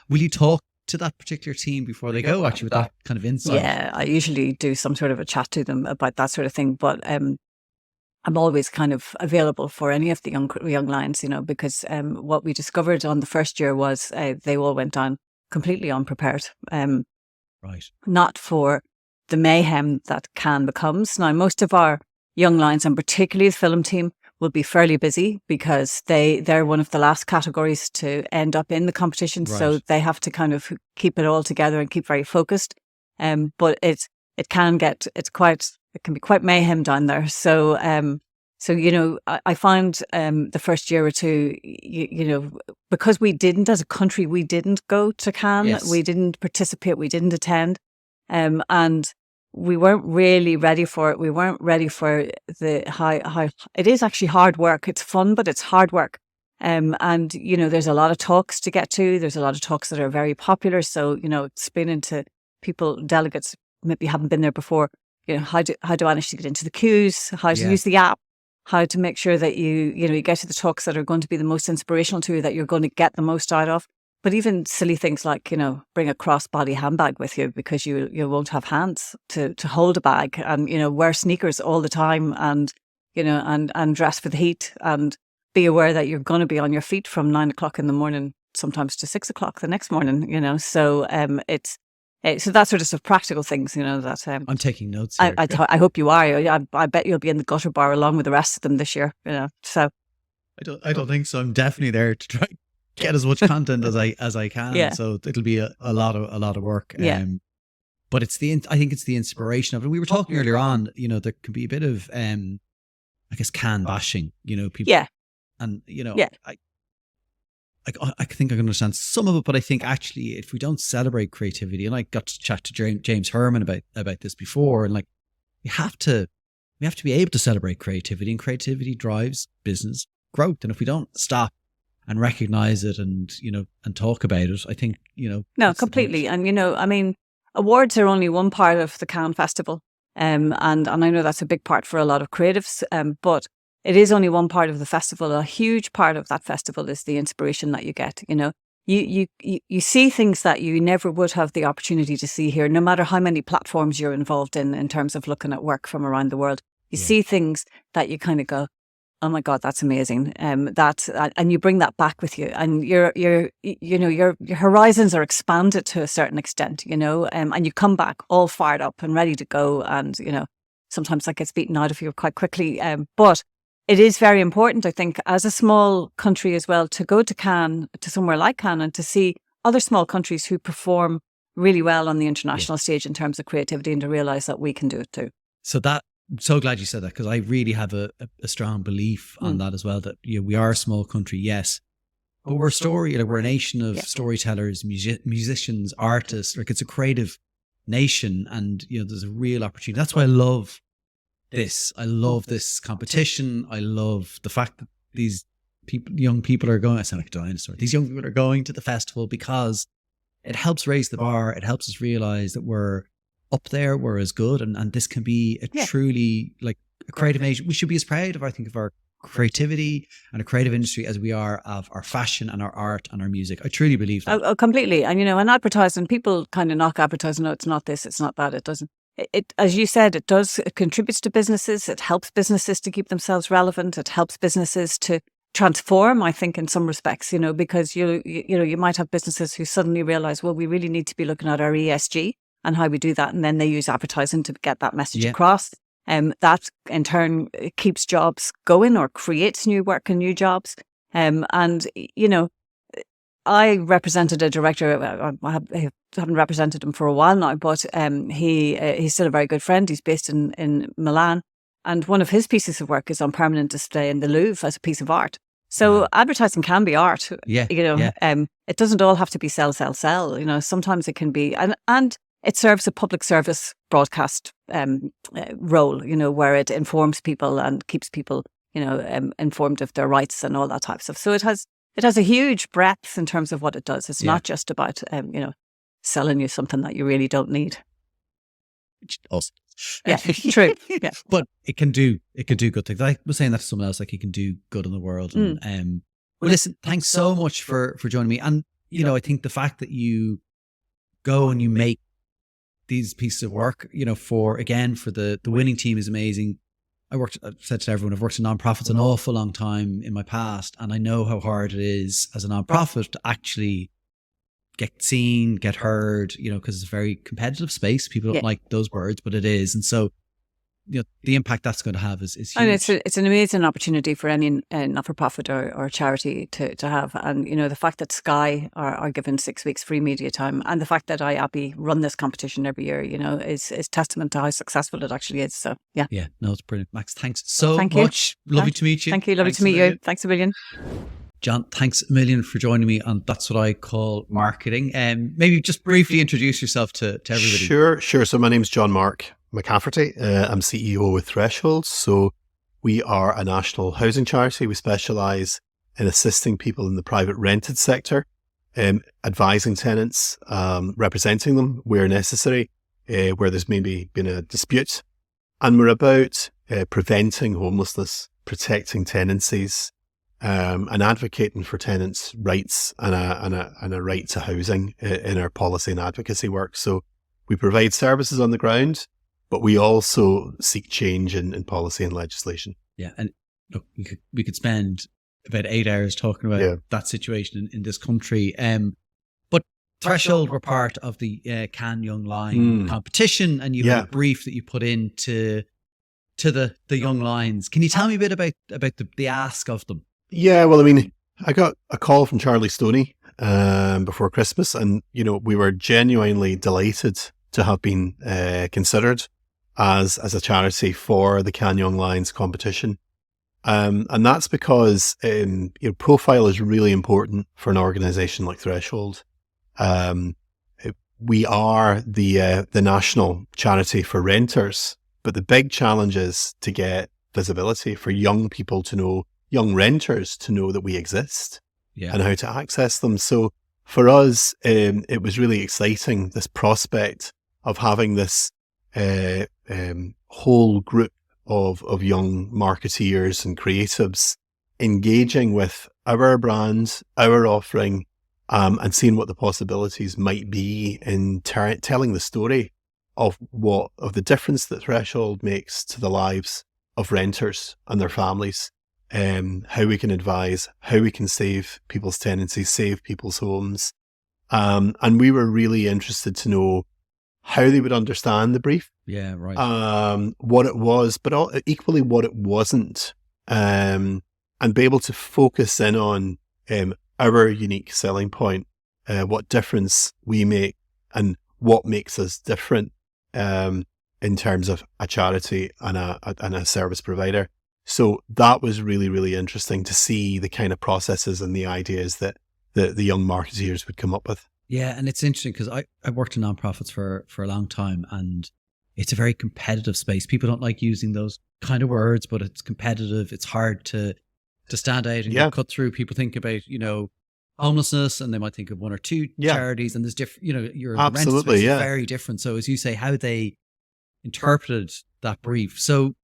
will you talk to that particular team before they go actually with that kind of insight? Yeah, I usually do some sort of a chat to them about that sort of thing, but I'm always kind of available for any of the young lions, because what we discovered on the first year was they all went on completely unprepared. Right. Not for the mayhem that Cannes becomes. Now, most of our young lions, and particularly the film team, will be fairly busy because they're one of the last categories to end up in the competition. Right. So they have to kind of keep it all together and keep very focused. But it can be quite mayhem down there. So I find the first year or two, because we didn't, as a country, we didn't go to Cannes, yes. We didn't participate, we didn't attend, and we weren't really ready for it. We weren't ready for the high. It is actually hard work. It's fun, but it's hard work. And there's a lot of talks to get to. There's a lot of talks that are very popular. So explaining to delegates maybe haven't been there before. How do I manage to get into the queues? How to use the app? How to make sure that you get to the talks that are going to be the most inspirational to you, that you're going to get the most out of. But even silly things like, bring a crossbody handbag with you because you won't have hands to hold a bag, and, wear sneakers all the time, and, and dress for the heat, and be aware that you're going to be on your feet from 9 o'clock in the morning, sometimes to 6 o'clock the next morning, so so that sort of stuff, practical things, that I'm taking notes here. I hope you are. I bet you'll be in the gutter bar along with the rest of them this year, so. I don't think so. I'm definitely there to try get as much content as I can. Yeah. So it'll be a lot of work. Yeah. But I think it's the inspiration of it. We were talking earlier on, there can be a bit of I guess Cannes bashing, people. Yeah. And I think I can understand some of it, but I think actually if we don't celebrate creativity, and I got to chat to James Herman about this before, and we have to be able to celebrate creativity, and creativity drives business growth. And if we don't stop and recognize it and talk about it, I think, No, completely. And, awards are only one part of the Cannes Festival. And I know that's a big part for a lot of creatives, but it is only one part of the festival. A huge part of that festival is the inspiration that you get. You see things that you never would have the opportunity to see here, no matter how many platforms you're involved in terms of looking at work from around the world. You see things that you kind of go, oh my God, that's amazing. And you bring that back with you, and your horizons are expanded to a certain extent, and you come back all fired up and ready to go. And, sometimes that gets beaten out of you quite quickly. But it is very important, I think, as a small country as well, to go to Cannes, to somewhere like Cannes, and to see other small countries who perform really well on the international stage in terms of creativity, and to realise that we can do it too. I'm so glad you said that, because I really have a strong belief on that as well, that we are a small country, yes, but we're we're a nation of storytellers, musicians, artists. It's a creative nation, and there's a real opportunity. That's why I love this. I love this competition. I love the fact that these young people are going. I sound like a dinosaur. These young people are going to the festival because it helps raise the bar. It helps us realize that we're up there, we're as good, and this can be a truly a creative nation. We should be as proud of, I think, of our creativity and a creative industry as we are of our fashion and our art and our music. I truly believe that. Oh, completely. And, and advertising, people kind of knock advertising. No, it's not this, it's not that. It doesn't. It, as you said, it contributes to businesses. It helps businesses to keep themselves relevant. It helps businesses to transform, I think, in some respects, because you might have businesses who suddenly realize, well, we really need to be looking at our ESG and how we do that. And then they use advertising to get that message across. That in turn keeps jobs going or creates new work and new jobs. I represented a director. I haven't represented him for a while now, but he's still a very good friend. He's based in Milan. And one of his pieces of work is on permanent display in the Louvre as a piece of art. So advertising can be art. It doesn't all have to be sell. Sometimes it can be, and it serves a public service broadcast role, where it informs people and keeps people, informed of their rights and all that type of stuff. So it has a huge breadth in terms of what it does. It's not just about, selling you something that you really don't need. Awesome. Yeah, true. Yeah. But it can do good things. I was saying that to someone else, like, it can do good in the world. And, well, listen, thanks so much for joining me. And, I think the fact that you go and you make these pieces of work, for the winning team is amazing. I've said to everyone, I've worked in nonprofits an awful long time in my past, and I know how hard it is as a nonprofit to actually get seen, get heard, because it's a very competitive space. People don't like those words, but it is. And so, the impact that's going to have is huge. And it's an amazing opportunity for any not-for-profit or charity to have. And, the fact that Sky are given 6 weeks free media time, and the fact that IAPI run this competition every year, is testament to how successful it actually is. So, yeah. Yeah, no, it's brilliant. Max, thanks so much. Lovely to meet you. Thank you. Lovely to meet you. Thanks a million. John, thanks a million for joining me on That's What I Call Marketing. Maybe just briefly introduce yourself to everybody. Sure. So my name's John-Mark McCafferty. I'm CEO with Threshold. So we are a national housing charity. We specialise in assisting people in the private rented sector, advising tenants, representing them where necessary, where there's maybe been a dispute. And we're about preventing homelessness, protecting tenancies, and advocating for tenants' rights and a right to housing in our policy and advocacy work. So we provide services on the ground, but we also seek change in policy and legislation. Yeah, and look, we could spend about 8 hours talking about that situation in this country. But Threshold were part of the Cannes Young Lions competition, and you had a brief that you put into the Young Lions. Can you tell me a bit about the ask of them? Yeah, well, I mean, I got a call from Charlie Stoney before Christmas, and we were genuinely delighted to have been considered as a charity for the Cannes Young Lions competition, and that's because profile is really important for an organisation like Threshold. We are the national charity for renters, but the big challenge is to get visibility for young people to know. Young renters to know that we exist and how to access them. So for us, it was really exciting, this prospect of having this whole group of young marketeers and creatives engaging with our brand, our offering, and seeing what the possibilities might be in telling the story of the difference that Threshold makes to the lives of renters and their families. How we can advise, how we can save people's tenancies, save people's homes. And we were really interested to know how they would understand the brief. Yeah, right. What it was, but equally what it wasn't. And be able to focus in on our unique selling point, what difference we make and what makes us different in terms of a charity and a service provider. So that was really, really interesting to see the kind of processes and the ideas that the young marketeers would come up with. Yeah, and it's interesting because I worked in nonprofits for a long time, and it's a very competitive space. People don't like using those kind of words, but it's competitive. It's hard to stand out and get cut through. People think about, homelessness, and they might think of one or two charities, and there's different, your rental space is very different. So as you say, how they interpreted that brief. So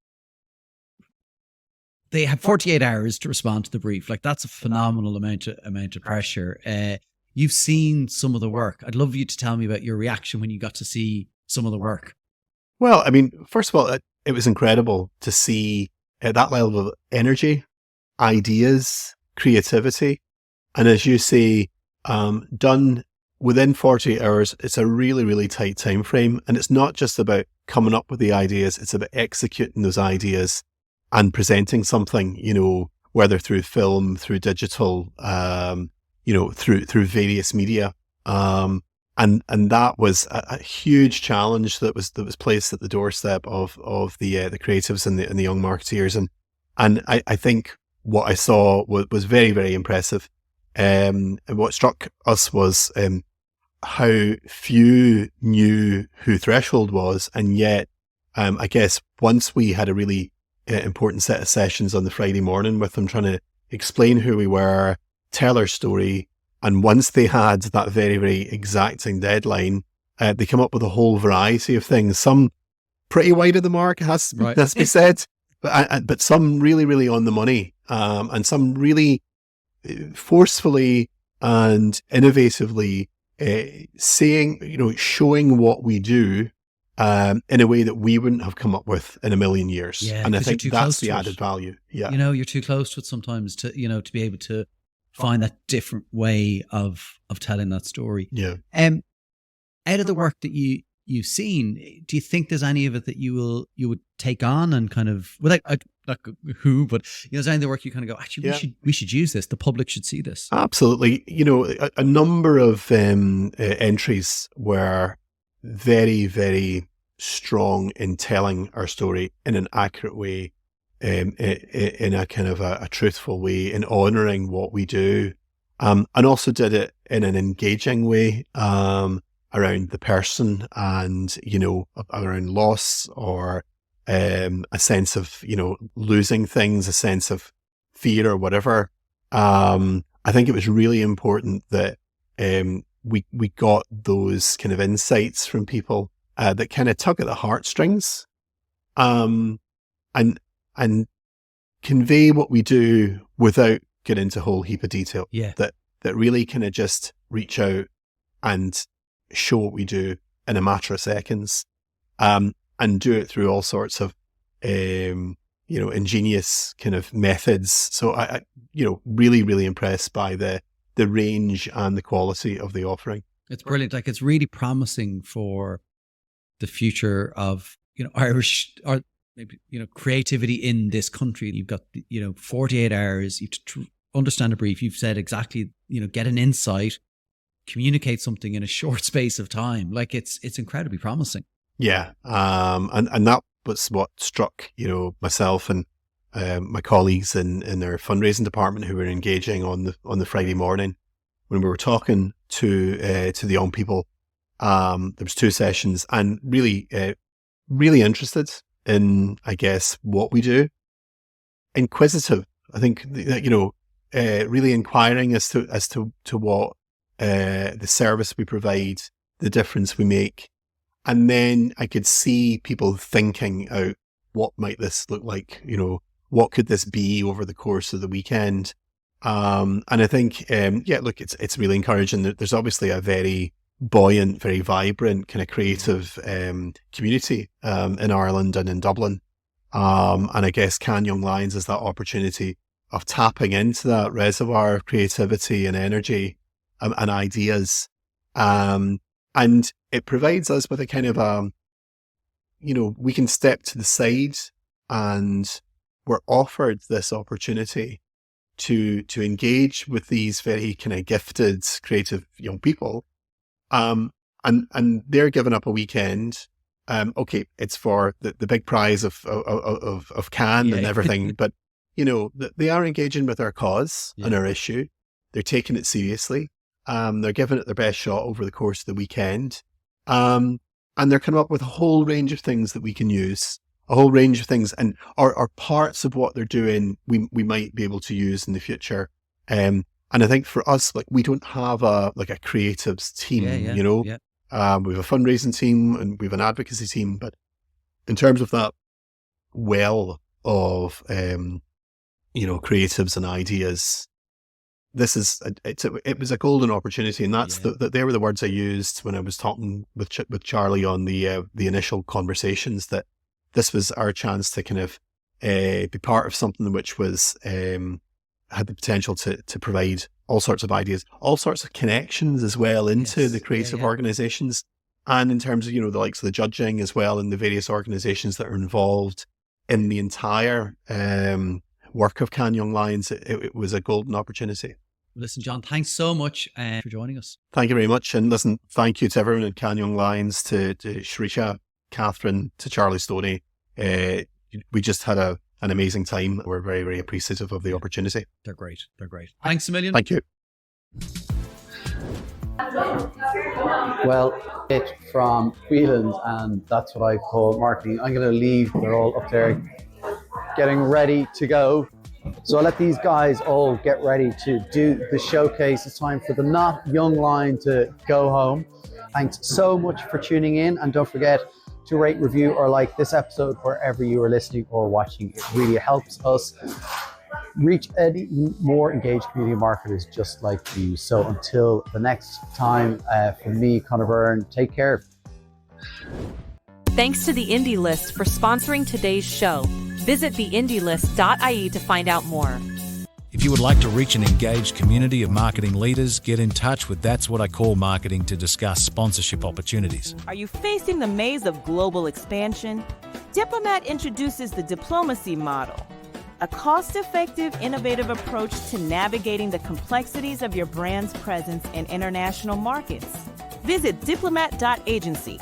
they have 48 hours to respond to the brief. Like, that's a phenomenal amount of pressure. You've seen some of the work. I'd love you to tell me about your reaction when you got to see some of the work. Well, I mean, first of all, it was incredible to see that level of energy, ideas, creativity. And as you say, done within 48 hours. It's a really, really tight time frame. And it's not just about coming up with the ideas. It's about executing those ideas and presenting something, whether through film, through digital, through various media. And that was a huge challenge that was placed at the doorstep of the creatives and the young marketeers. And I think what I saw was very, very impressive. And what struck us was how few knew who Threshold was. And yet, I guess once we had a really important set of sessions on the Friday morning with them, trying to explain who we were, tell our story. And once they had that very, very exacting deadline, they come up with a whole variety of things. Some pretty wide of the mark, has to be said, but some really, really on the money, and some really forcefully and innovatively showing what we do in a way that we wouldn't have come up with in a million years. Yeah, and I think that's the added value. Yeah, you're too close to it sometimes to be able to find that different way of telling that story. Yeah. Out of the work that you've seen, do you think there's any of it that you would take on and kind of, without not who, but is there any of the work you kind of go, actually, we should use this. The public should see this. Absolutely. A number of entries were very, very strong in telling our story in an accurate way, in a kind of a truthful way, in honouring what we do, and also did it in an engaging way around the person and, around loss or a sense of, losing things, a sense of fear or whatever. I think it was really important that we got those kind of insights from people that kind of tug at the heartstrings, and convey what we do without getting into a whole heap of detail. Yeah. That really kind of just reach out and show what we do in a matter of seconds, and do it through all sorts of, ingenious kind of methods. So I really, really impressed by the range and the quality of the offering. It's brilliant. Like, it's really promising for the future of, Irish or maybe, creativity in this country. You've got, 48 hours, you have to understand a brief. You've said exactly, get an insight, communicate something in a short space of time. Like, it's incredibly promising. Yeah. And that was what struck, myself and my colleagues in our fundraising department who were engaging on the Friday morning when we were talking to the young people. There was 2 sessions, and really, really interested in, I guess, what we do. Inquisitive, I think, really inquiring as to what the service we provide, the difference we make. And then I could see people thinking out, what might this look like? What could this be over the course of the weekend? And I think, look, it's really encouraging. There's obviously a very buoyant, very vibrant kind of creative community in Ireland and in Dublin. And I guess Cannes Young Lions is that opportunity of tapping into that reservoir of creativity and energy and ideas. And it provides us with a kind of, we can step to the side, and we're offered this opportunity to engage with these very kind of gifted, creative young people. And they're giving up a weekend. Okay, it's for the big prize of Cannes and everything, but they are engaging with our cause and our issue. They're taking it seriously. They're giving it their best shot over the course of the weekend. And they're coming up with a whole range of things that we can use, a whole range of things, and are parts of what they're doing we might be able to use in the future. And I think for us, like, we don't have a creatives team, we have a fundraising team and we have an advocacy team, but in terms of that well of creatives and ideas. It was a golden opportunity, and they were the words I used when I was talking with Charlie on the initial conversations, that this was our chance to kind of be part of something which was had the potential to provide all sorts of ideas, all sorts of connections as well into the creative organizations, and in terms of the likes of the judging as well, and the various organizations that are involved in the entire work of Cannes Young Lions. It was a golden opportunity. Listen, John, thanks so much for joining us. Thank you very much. And listen, thank you to everyone at Cannes Young Lions, to Shreesha, Catherine, to Charlie Stoney. We just had an amazing time. We're very, very appreciative of the opportunity. They're great. Thanks a million. Thank you. Well, it's from Whelans, and that's what I call marketing. I'm going to leave. They're all up there getting ready to go. So I'll let these guys all get ready to do the showcase. It's time for the not young line to go home. Thanks so much for tuning in, and don't forget to rate, review, or like this episode wherever you are listening or watching. It really helps us reach any more engaged community marketers just like you. So until the next time, from me, Conor Byrne, take care. Thanks to the Indie List for sponsoring today's show. Visit theindielist.ie to find out more. If you would like to reach an engaged community of marketing leaders, get in touch with That's What I Call Marketing to discuss sponsorship opportunities. Are you facing the maze of global expansion? Diplomat introduces the diplomacy model, a cost-effective, innovative approach to navigating the complexities of your brand's presence in international markets. Visit diplomat.agency